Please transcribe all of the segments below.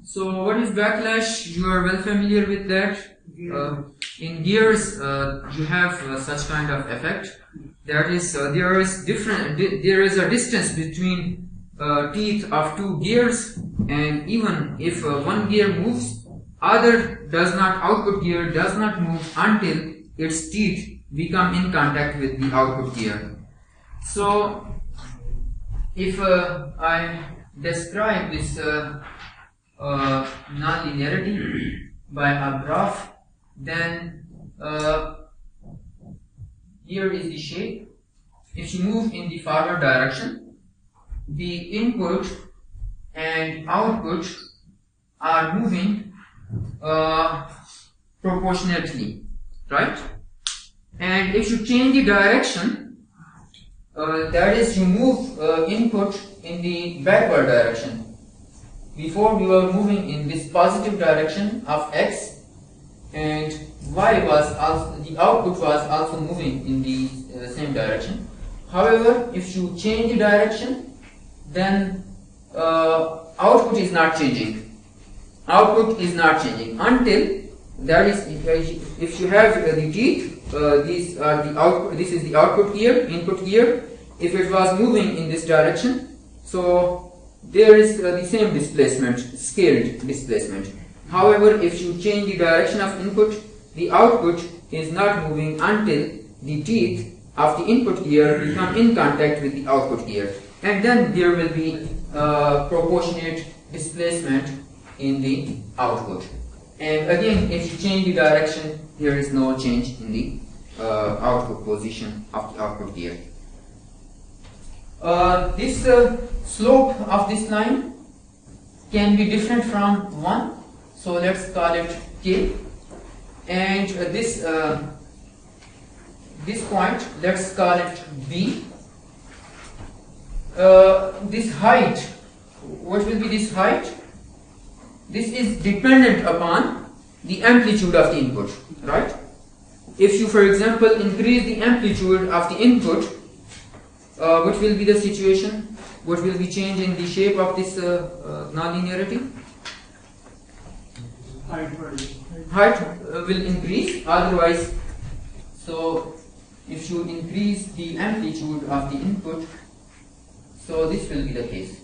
So what is backlash? You are well familiar with that. In gears, you have such kind of effect. That is, there is a distance between teeth of two gears, and even if one gear moves, output gear does not move until its teeth become in contact with the output gear. So if I describe this nonlinearity by a graph, then here is the shape. If you move in the forward direction, the input and output are moving proportionately, right? And if you change the direction, that is, you move input in the backward direction. Before we were moving in this positive direction of x, and y was also, the output was also moving in the same direction. However, if you change the direction, then output is not changing. Output is not changing until, that is, if you have the teeth, these are the output. This is the output gear, input gear. If it was moving in this direction, so there is the same displacement, scaled displacement. However, if you change the direction of input, the output is not moving until the teeth of the input gear become in contact with the output gear, and then there will be proportionate displacement in the output. And again, if you change the direction, there is no change in the output position of the output gear. This slope of this line can be different from 1, so let's call it k, and this point, let's call it b. This height, what will be this height? This is dependent upon the amplitude of the input, right? If you, for example, increase the amplitude of the input, what will be the situation? What will be change in the shape of this nonlinearity? Height will increase, otherwise, so if you increase the amplitude of the input, so this will be the case,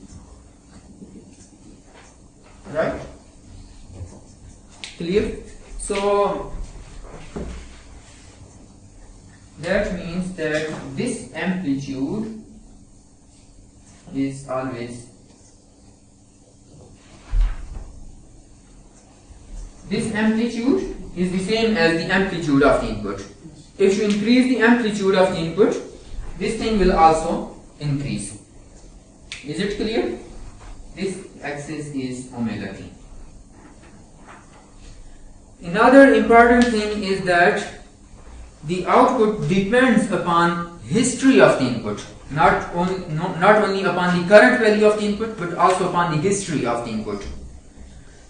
right? Clear? So that means that this amplitude is always, this amplitude is the same as the amplitude of the input. If you increase the amplitude of the input, this thing will also increase. Is it clear? This axis is omega t. Another important thing is that the output depends upon history of the input, not only upon the current value of the input, but also upon the history of the input.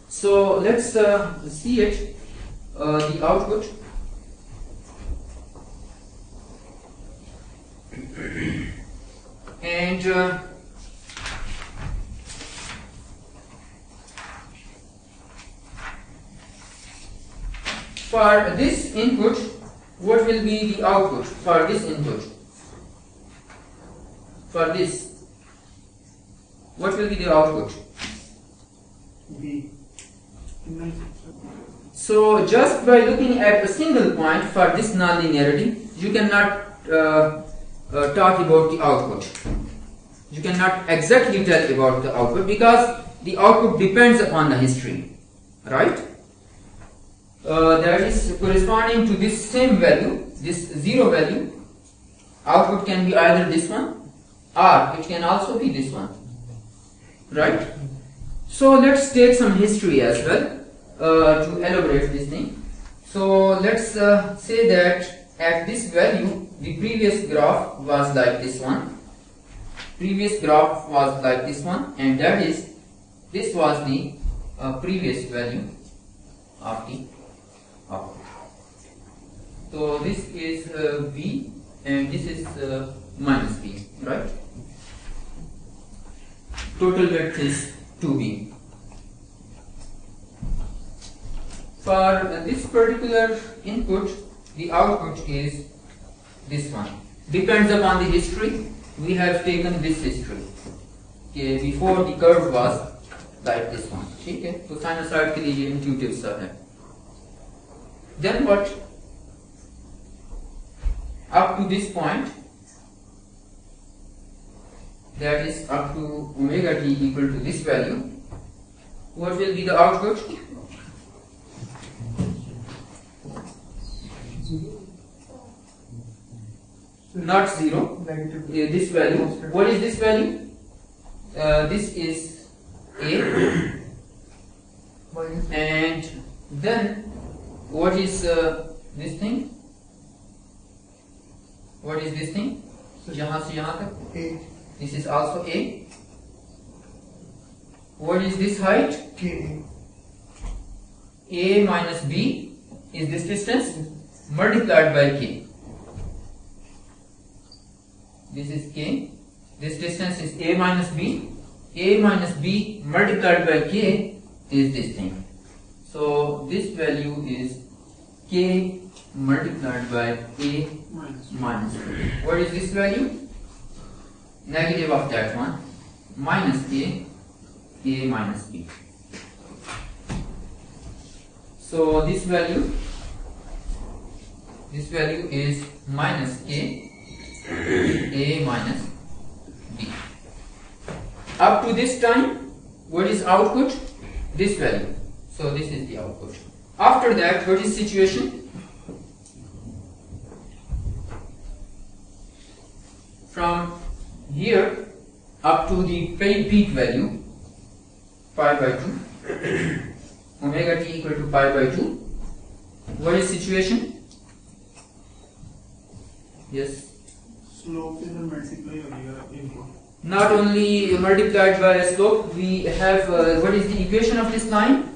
So let's see it, the output. And for this input, what will be the output for this input? For this, what will be the output? B. So just by looking at a single point for this nonlinearity, you cannot talk about the output. You cannot exactly tell about the output because the output depends upon the history, right? That is corresponding to this same value, this 0 value. Output can be either this one or it can also be this one, right? So let's take some history as well to elaborate this thing. So let's say that at this value, the previous graph was like this one. Previous graph was like this one, and that is, this was the previous value of the output. So this is V and this is minus V, right? Total width is 2B. For this particular input, the output is this one. Depends upon the history. We have taken this history. Okay, before the curve was like this one. ठीक है, तो sinusoid के लिए ये intuitive सा है. Then what? Up to this point, that is up to omega t equal to this value, what will be the output? Not 0. This value. What is this value? This is A. And then what is this thing? What is this thing? यहाँ से यहाँ तक. A. This is also A. What is this height? K. A minus B is this distance multiplied by K. This is K. This distance is A minus B. A minus B multiplied by K is this thing. So this value is K multiplied by A minus B. What is this value? Negative of that one. Minus K. A minus B. So this value is minus K. A minus B. Up to this time, what is output? This value. So this is the output. After that, what is situation? From here up to the peak value, pi by 2, omega t equal to pi by 2. What is situation? Yes. Slope is a multiply of your input. Not only multiplied by a slope, we have what is the equation of this line?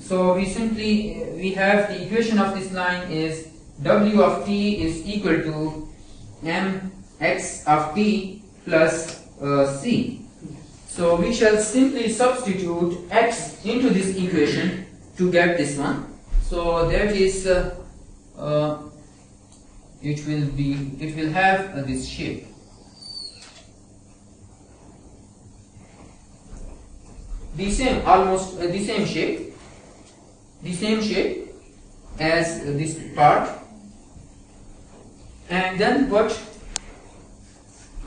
So we have the equation of this line is W of t is equal to mx of t plus c. So we shall simply substitute x into this equation to get this one. So that is it will have this shape. The same, almost the same shape as this part. And then what?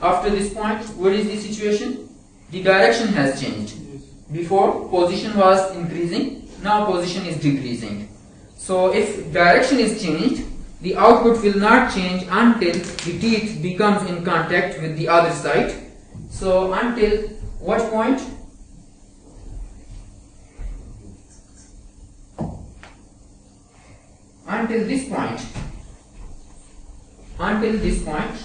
After this point, what is the situation? The direction has changed. Before, position was increasing, now position is decreasing. So if direction is changed, the output will not change until the teeth becomes in contact with the other side. So until what point? Until this point. Until this point.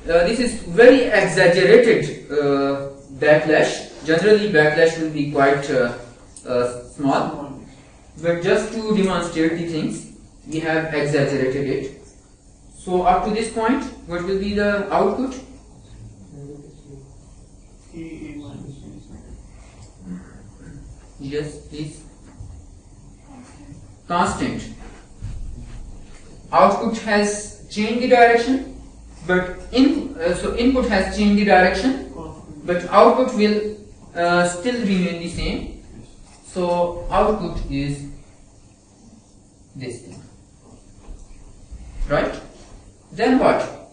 This is very exaggerated backlash. Generally backlash will be quite small. But just to demonstrate the things, we have exaggerated it. So up to this point, what will be the output? Yes, please. Constant. Output has changed the direction, but so input has changed the direction, but output will still remain the same. So output is this thing, right? Then what?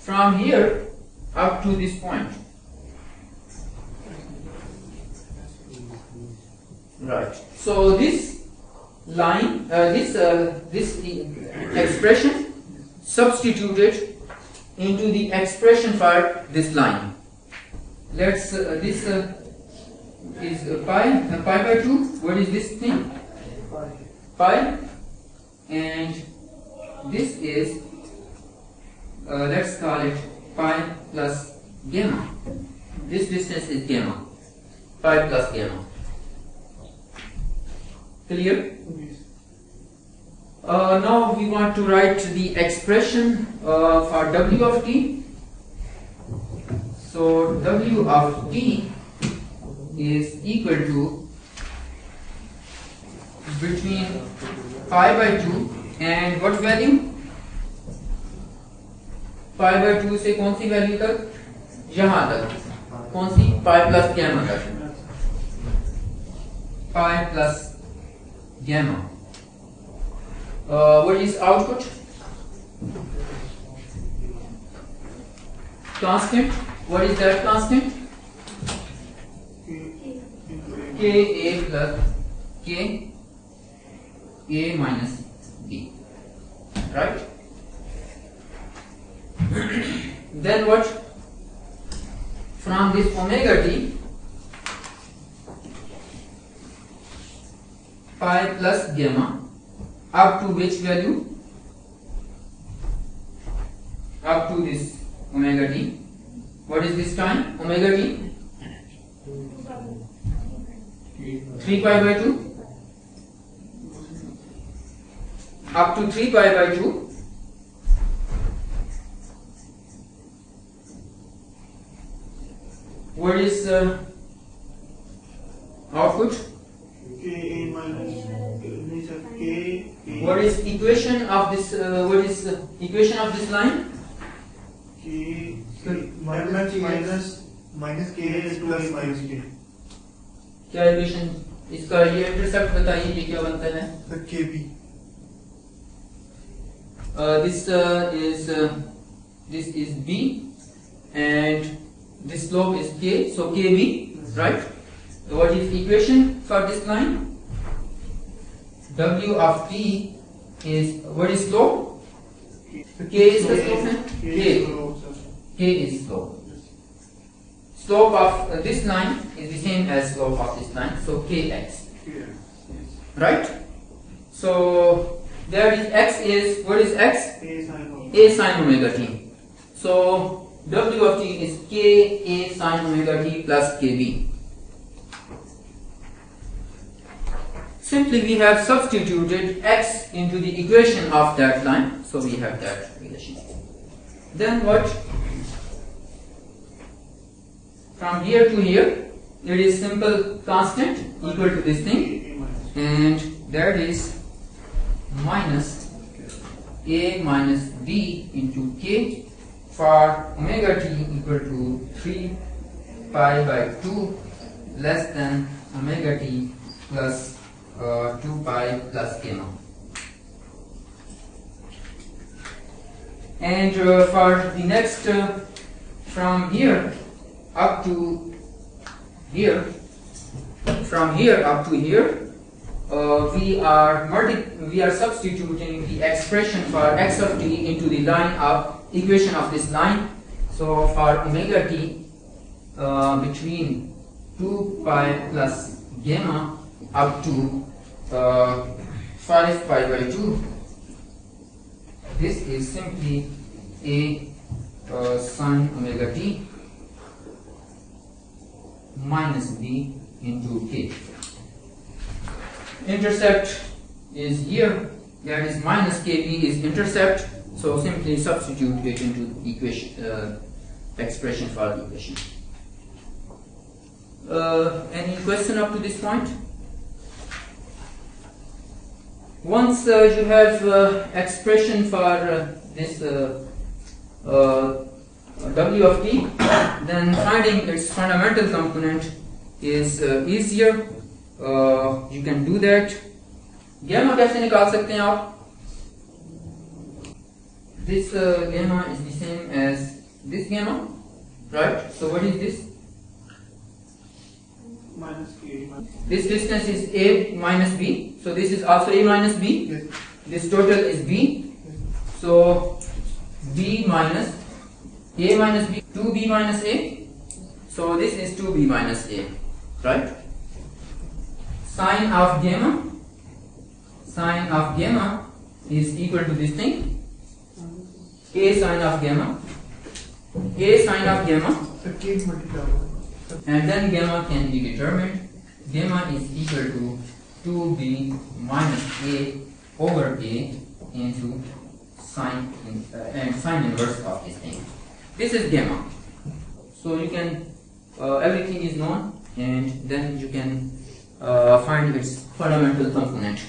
From here up to this point, right? So this line, this expression substituted into the expression for this line. Let's this is pi by 2. What is this thing? Pi. And this is let's call it pi plus gamma. This distance is gamma. Pi plus gamma. Clear? Now we want to write the expression for W of t. So W of t is equal to between pi by 2 and what value? pi by 2 से कौन सी value तक? यहां तक कौन सी? pi plus gamma तक, pi plus gamma. What is output? Constant. What is that constant? Ka plus K A minus B, right? Then what? From this omega t, pi plus gamma up to which value? Up to this omega t. What is this time? Omega t 3 pi by 2 up to 3 pi by 2. What is output? Ka minus K. What is equation of this? What is equation of this line? K minus K plus minus K. क्या equation इसका? ये intercept बताइए, ये क्या बनता है? KB. This is B and this slope is K, so KB, right? What is equation for this line? W of t is, what is slope? K is the slope. K is slope. Slope of this line is the same as slope of this line, so Kx, right? So there is x is, what is x? A sin omega t. So W of t is K A sin omega t plus KB. Simply we have substituted x into the equation of that line, so we have that relation. Then what? From here to here, it is simple constant equal to this thing, and that is minus A minus B into K for omega t equal to 3 pi by 2 less than omega t plus 2 pi plus gamma. And for the next, from here up to here, from here up to here, we are substituting the expression for x of t into the line of equation of this line. So for omega t between 2 pi plus gamma up to 5 pi by 2, this is simply a sin omega t minus b into k. Intercept is here, that is minus kb is intercept, so simply substitute it into equation, expression for the equation. Any question up to this point? Once you have expression for this W of t, then finding its fundamental component is easier. You can do that. Gamma कैसे निकाल सकते हैं आप? This gamma is the same as this gamma, right? So what is this? Minus K. This distance is a minus b, so this is also a minus b. Yes. This total is b, so b minus a minus b, 2b minus a, so this is 2b minus a, right? Sine of gamma is equal to this thing, a sine of gamma, So K multiplied. and then gamma can be determined. Gamma is equal to 2b minus a over a into sine and sine inverse of this thing. This is gamma. So you can everything is known. and then you can find its fundamental component.